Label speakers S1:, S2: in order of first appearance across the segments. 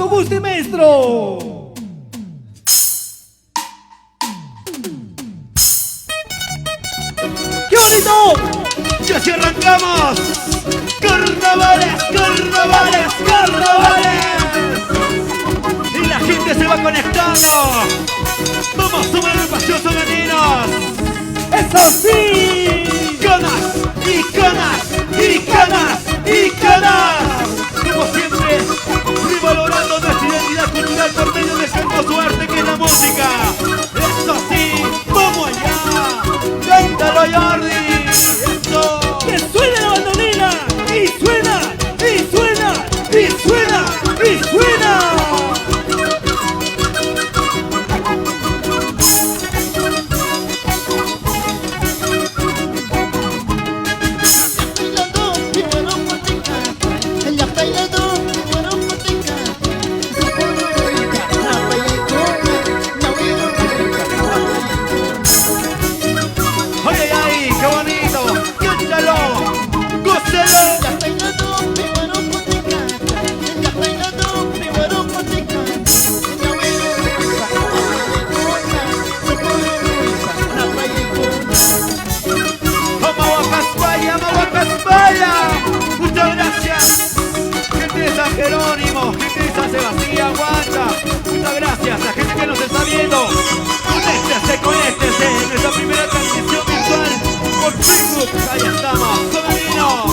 S1: guste, maestro. ¡Qué bonito!
S2: ¡Y así arrancamos! ¡Carnavales, carnavales, carnavales! Y la gente se va conectando. ¡Vamos, somos la agrupación Songaninos!
S1: ¡Eso sí!
S2: ¡Canas! ¡Y canas! ¡Y canas! ¡Y canas! Como siempre, revalorando nuestra identidad cultural por medio de este hermoso arte que es la música. ¡Eso sí! ¡Vamos allá! ¡Cántalo, Jordi! ¡Eso!
S1: ¡Que suene la bandolina! ¡Y suena! ¡Y suena! ¡Y suena! ¡Y suena!
S2: Muchas gracias, gente de San Jerónimo, gente de San Sebastián, Huanca. Muchas gracias, la gente que nos está viendo. Conéctese en nuestra primera transmisión virtual por Facebook. Ahí estamos, Songaninos.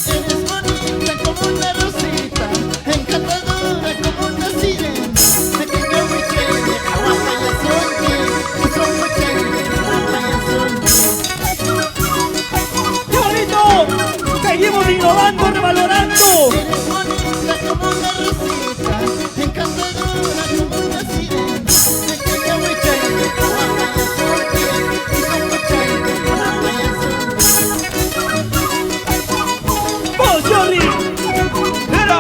S3: Eres bonita como una rosita, encantadora como una sirena. Pequeño pequeño, aguanta ya soñé, son pequeños, aguanta ya soñé.
S1: ¡Qué bonito! ¡Seguimos innovando, revalorando!
S3: Eres bonita como una rosita, encantadora como una sirena. Pequeño pequeño, aguanta ya soñé, son pequeños, aguanta ya soñé.
S1: ¡Vamos, Jordi!
S2: Pero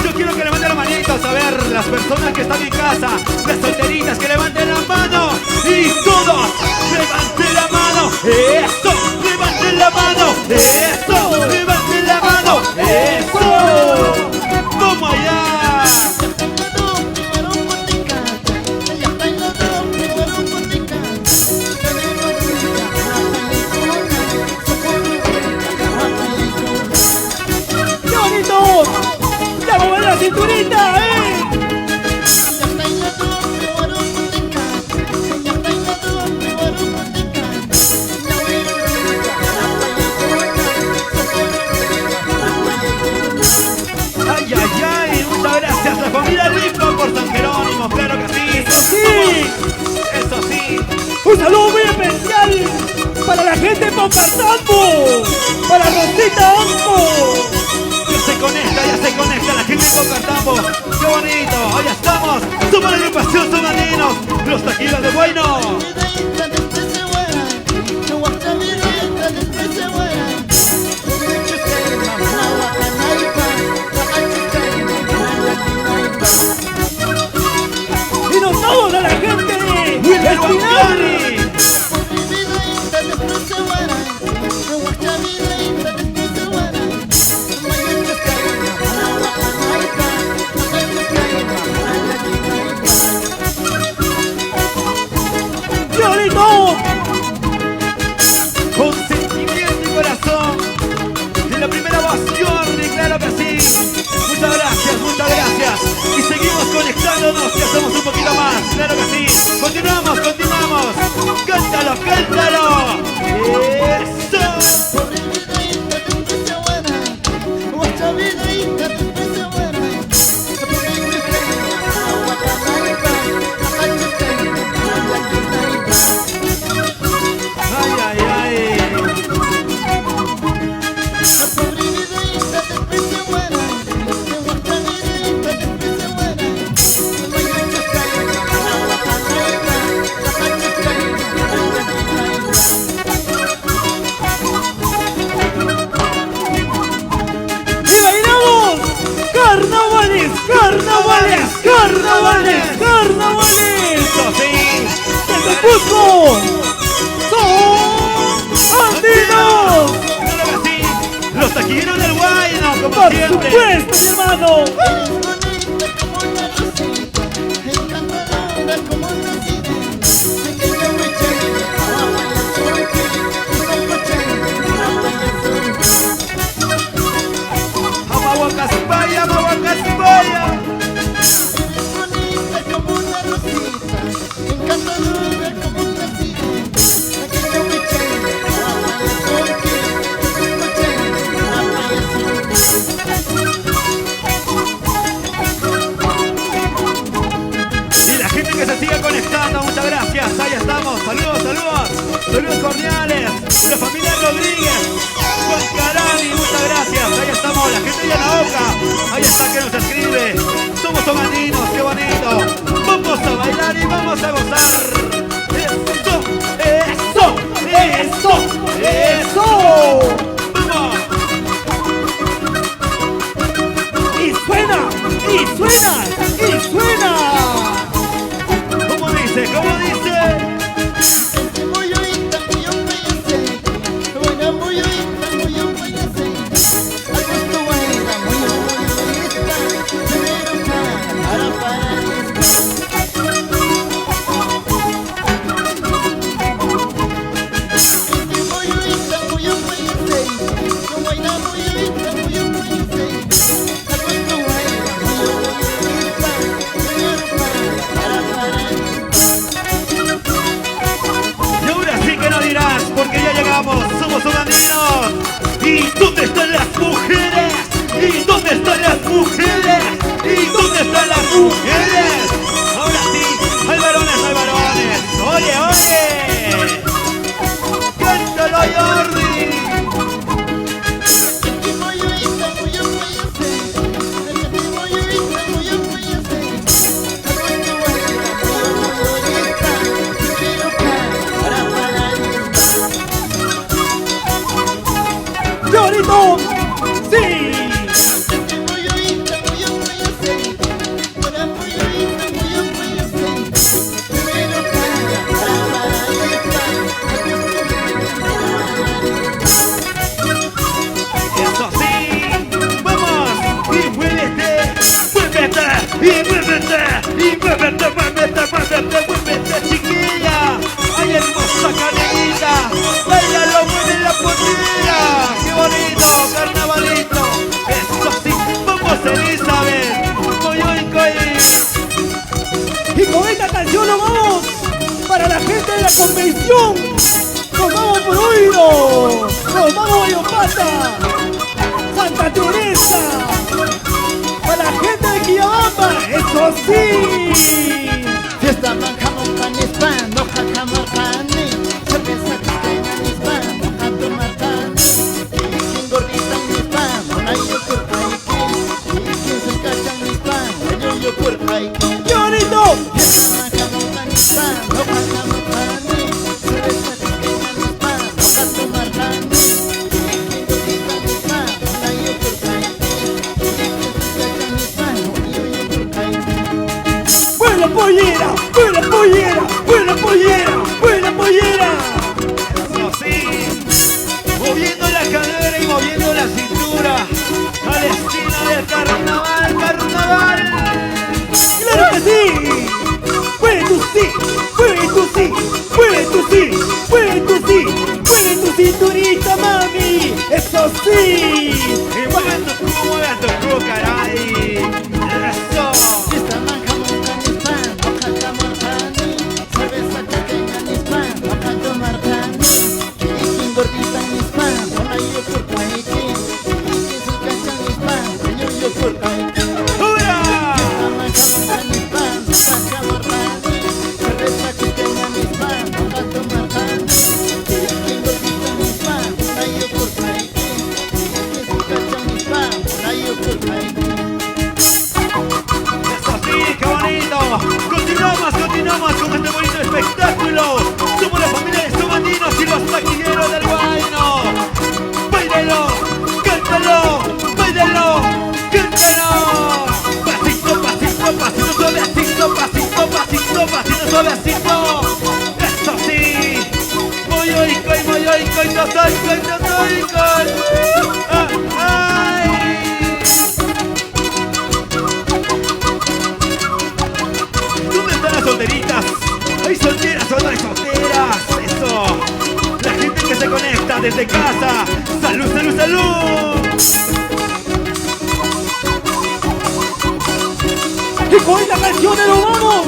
S2: yo quiero que levanten las manitos, a ver, las personas que están en casa, las solteritas, que levanten la mano. Y todos, levanten la mano. ¡Eso! ¡Levanten la mano! ¡Eso! ¡Levanten la mano! ¡Eso! ¡Vamos allá!
S1: ¡Qué bonito! ¡Ya mover la cinturita, eh!
S2: ¡Ay, ay, ay! Muchas gracias, la familia Limpo por San Jerónimo, claro que sí.
S1: ¡Sí!
S2: Eso sí.
S1: ¡Un saludo muy especial para la gente de Pocatambo! ¡Para Rosita Ampo!
S2: Ya se conecta la gente de Pocatambo. ¡Qué bonito! ¡Hoy estamos! ¡Somos la agrupación Songaninos! ¡Los taquitos de bueno!
S1: ¡Y nos vamos a la gente de
S2: ¡Wilmer
S1: Espinal!
S2: Huancavi!
S1: ¡Qué bonito!
S2: Con sentimiento y corazón. De la primera voz, Jordi, claro que sí. Muchas gracias, muchas gracias. Y seguimos conectándonos, que hacemos un poquito más, claro que sí. Continuamos, continuamos. Cántalo, cántalo. Eso. Ay, ay, ay.
S1: ¡Y bailamos! ¡Carnavales! ¡Carnavales! ¡Carnavales! ¡Carnavales!
S2: Eso sí.
S1: ¡Desde Cusco! ¡Son andinos!
S2: Claro que sí. Los taquilleros del Guayno, como
S1: Por
S2: siempre.
S1: supuesto, mi hermano.
S3: Eres bonita como una rosita, encantadora como una sirena. Pequeña muy chévere, guapa y azul, tu cuerpo chévere, guapa y azul.
S2: Amahuacaspaya, Amahuacaspaya.
S3: Eres bonita como una rosita, encantadora como una sirena. Pequeña muy chévere, guapa y azul, tu cuerpo chévere, guapa y azul.
S2: Y la gente que se sigue conectando, muchas gracias. Ahí estamos. Saludos, saludos. Saludos cordiales. La familia Rodríguez. Juan Carani, muchas gracias. Ahí estamos. La gente de la Oca. Ahí está que nos escribe. Somos tomandinos, qué bonito. Vamos a bailar y vamos a gozar. Eso, eso, eso,
S1: ¡Eso!
S2: Vamos.
S1: ¡Y suena! ¡Y suena! ¡Y suena!
S2: ¿Cómo dice? ¿Cómo dice?
S3: Muy bonita, muy ofensiva, buena, muy bonita, muy ofensiva. Al gusto buena, muy bonita, primero para paraíso. Muy bonita, muy ofensiva, buena, muy bonita, muy ofensiva. Al gusto buena, muy bonita, primero para paraíso.
S2: Y ahora sí que no dirás, porque ya llegamos, somos andinos. ¿Y dónde están las mujeres? ¿Y dónde están las mujeres? ¿Y dónde están las mujeres? Ahora sí, hay varones, hay varones. ¡Oye, oye! ¡Cántalo, Jordi!
S3: Muy bonita, muy ofensiva, muy bonita, muy ofensiva. Al gusto buena, muy bonita, primero para paraíso.
S1: ¡Llorito! ¡Sí!
S3: Muy bonita, muy ofensiva, buena, muy bonita, muy ofensiva. Primero para paraíso.
S2: ¡Eso sí! ¡Vamos! ¡Y muévete! ¡Muévete! ¡Y muévete! ¡Y muévete, muévete, muévete, muévete, chiquilla! ¡Ay, hermosa caneguita! ¡Báilalo, mueve la pollera! ¡Qué bonito! ¡Carnavalito! ¡Eso sí! ¡Vamos, Elizabeth! ¡Coy, coy!
S1: Y con esta canción nos vamos para la gente de la convención. Nos vamos por Oiro. Nos vamos a Bayopata. Santa Teresa. Para la gente de Quillabamba. Eso sí.
S3: Fiesta manjamos pan hispan, hoja camarcani, cerveza costeña en hispan, hoja tomarcani, y gordita en hispan, una yo por paiki, y quien se cacha en hispan, yo por paiki.
S1: ¡Llorito!
S3: Fiesta manjamos pan hispan, hoja camarcani, cerveza costeña en hispan, hoja tomarcani, y quien gordita en hispan, una yo por paiki, y quien se cacha en hispan, yo por paiki.
S1: ¡Buena pollera! ¡Buena pollera! ¡Buena pollera! ¡Buena pollera!
S2: ¡Eso sí! Moviendo la cadera y moviendo la cintura al estilo del carnaval, carnaval.
S1: ¡Claro que sí! ¡Puede tú sí! ¡Puede tú sí! ¡Puede tú sí! ¡Puede tú sí! ¡Puede tu cinturita, mami! ¡Eso sí!
S2: Y mueve tu culo, caray. Eso.
S3: Fiesta manjamos pan hispan, hoja camarcani, cerveza costeña en hispan, hoja tomarcani, y quien gordita en hispan, una yo por paiki, y quien se cacha en hispan, yo por paiki.
S2: ¡Hurra!
S3: Fiesta manjamos pan hispan, hoja camarcani, cerveza costeña en hispan, hoja tomarcani, y quien gordita en hispan, una yo por paiki, y quien se cacha en hispan, una yo por paiki.
S2: Eso sí, qué bonito. Continuamos con este bonito espectáculo. Somos la familia de Somandinos y los taquilleros del Guayno. ¡Báilalo! ¡Cántalo! ¡Báilalo! ¡Cántalo! Pasito, pasito, pasito, suavecito, pasito, pasito, pasito, suavecito. Eso sí. Muy oico, y no soy, no soy. ¡Ay! desde casa. ¡Salud, salud, salud!
S1: Y con esta canción nos vamos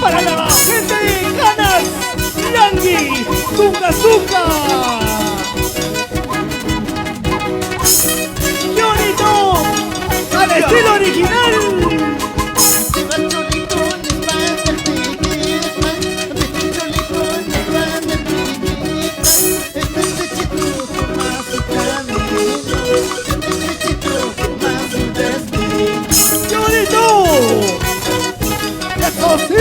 S1: para la gente de Canas, Yangui, Zuka Zuka. ¡Qué bonito! ¡Al estilo original! ¡Qué bonito! ¡Eso sí!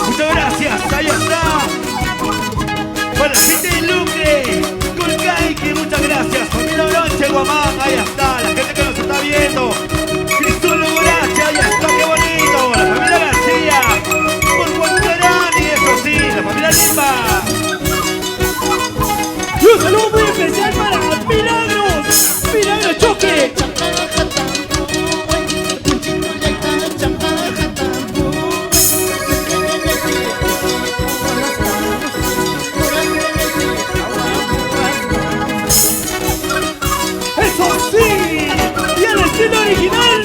S2: Muchas gracias, ahí está. Para la gente de Lucre, Colcaique, muchas gracias. Familia Bronche, Guamán, ahí está. La gente que nos está viendo. Cristóbal Borache, ahí está, qué bonito. La familia García, por Guancarani, eso sí, la familia Limba.
S1: Y un saludo muy especial para Milagros, Milagros Choque. ¡Eso sí! ¡Y al estilo original!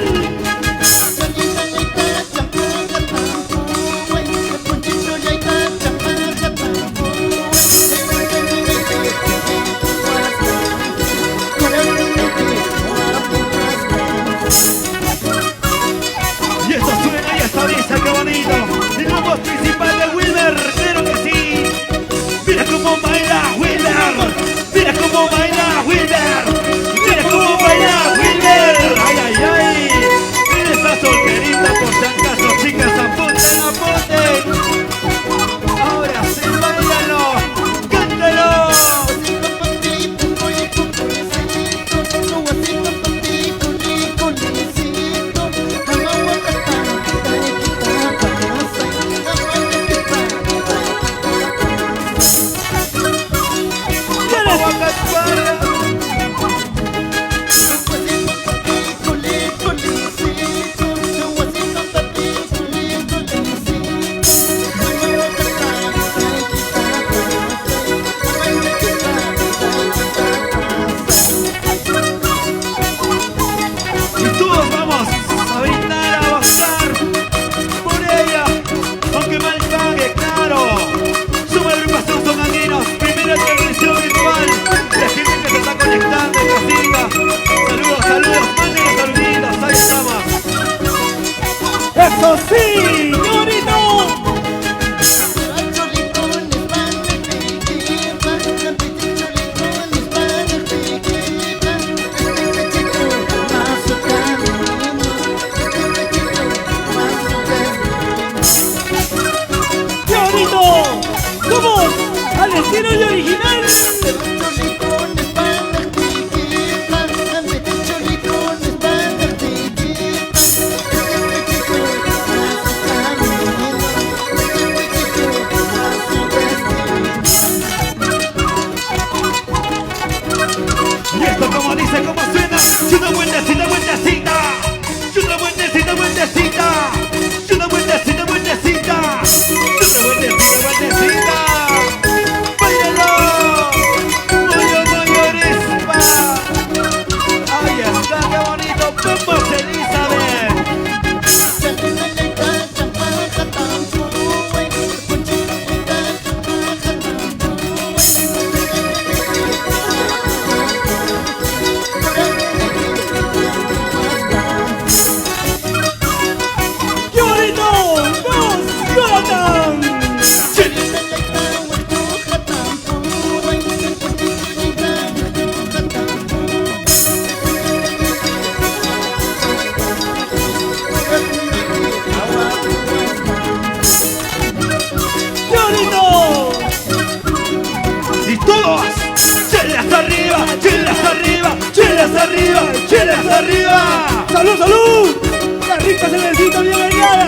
S2: Y eso suena y esta brisa, qué bonito. El grupo principal de Wilmer, claro que sí. Mira cómo baila Wilmer. Mira cómo baila Wilmer. Mira cómo baila Wilmer. Ay, ay, ay. Mira esa solterita por si acaso, chicas, apunten, apunten. Ahora sí, bailalo. Cántalo. Y todos vamos a brindar, a bajar por ella, aunque mal pague, claro. Somos agrupación Son Andinos, primera transmisión virtual. La gente que se está conectando en casita. Saludos, saludos, manden saluditos, ahí estamos.
S1: ¡Eso sí! ¡Qué bonito! ¡Qué bonito! ¡Somos al estilo y original!
S2: Y esto como dice, como suena. Y una vueltecita, vueltecita. Y una vueltecita, vueltecita. Y una vueltecita, vueltecita. Y una vueltecita, vueltecita. ¡Báilalo! ¡Moyo, moyo, rispa! Ahí está, qué bonito. Vamos, Elizabeth.
S1: ¡Qué bonito! ¡Vamos, Jonathan! ¡Qué bonito!
S2: Y todos, chelas arriba, chelas arriba, chelas arriba, chelas arriba.
S1: ¡Salud, salud! ¡La rica cervecita bien variada!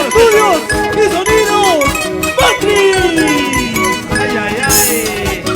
S1: ¡Estudios y sonidos! ¡Patri!
S2: Ay, ay, ay.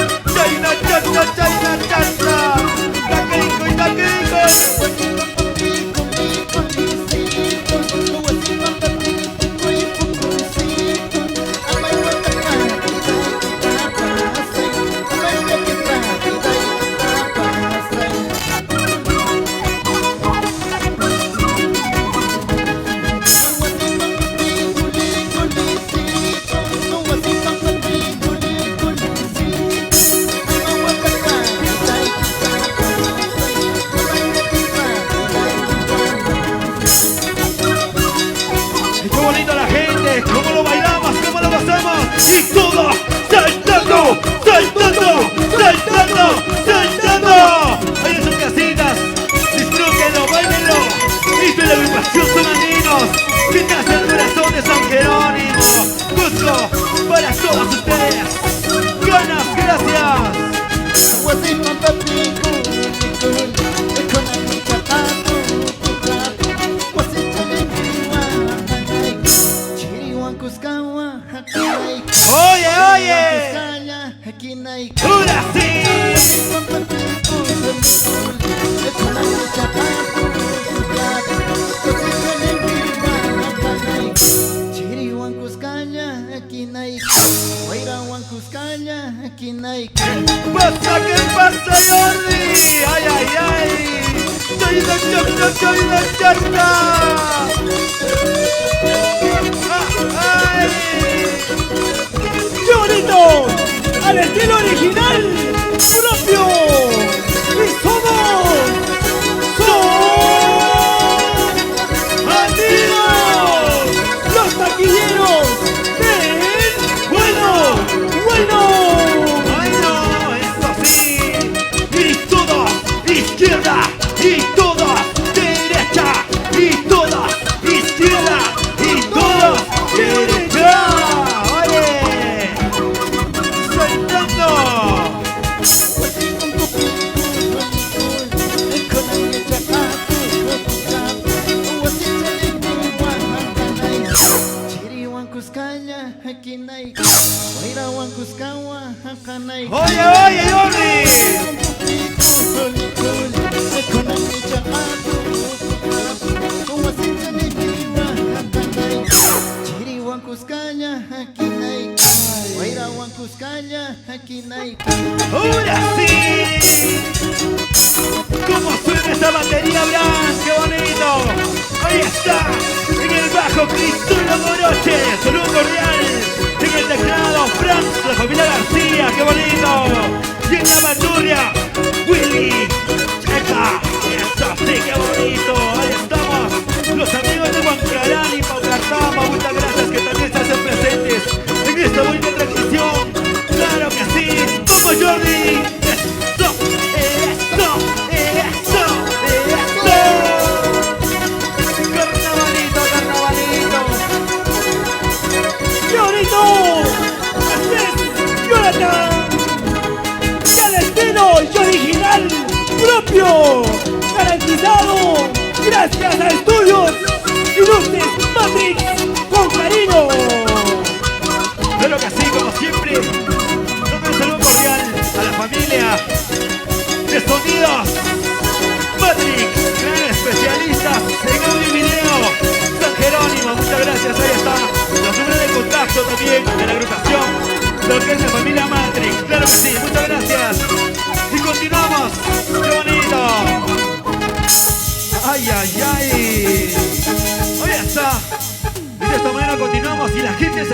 S2: Ahora sí.
S3: Pasa,
S2: ¿Qué pasa, Jordi? Ay, ay, ay. Ay.
S1: ¡Qué bonito! ¡Al estilo original! ¡Propio! ¡Y somos! ¡Amigos! ¡Los taquilleros! ¡Del bueno!
S2: Ay, no, eso sí. Y todos, izquierda. Y todos, derecha. Y todos, izquierda. Y todos, derecha. Oye. Soltando. Oye, oye, Jordi. Ahora sí. ¿Cómo suena esa batería, Blanc? ¡Qué bonito! Ahí está. En el bajo, Cristóbal Moroche. Saludo cordial. En el teclado, Franz, la familia García. ¡Qué bonito! Y en la bandurria, Willy. Checa. Eso sí, qué bonito. Ahí estamos. Los amigos de Huancarán y Paucatama. Muchas gracias que también se hacen presentes en esta bonita transmisión. ¡Claro que sí! ¡Vamos, Jordi! ¡Eso! ¡Eso! ¡Eso! ¡Eso! ¡Carnavalito, carnavalito!
S1: ¡Qué bonito! ¡Así es! ¡Jonathan! ¡Y al estilo y original! ¡Propio! ¡Garantizado! ¡Gracias a Estudios Ilustres Matrix! ¡Con cariño!
S2: Claro que sí, como siempre. Dame un saludo cordial a la familia de Sonidos Matrix, gran especialistas en audio y video. San Jerónimo, muchas gracias. Ahí está los números de contacto también de la agrupación, lo que es la familia Matrix. Claro que sí, muchas gracias. Y continuamos. ¡Qué bonito! ¡Ay, ay, ay! Ahí está. Y de esta manera continuamos y la gente se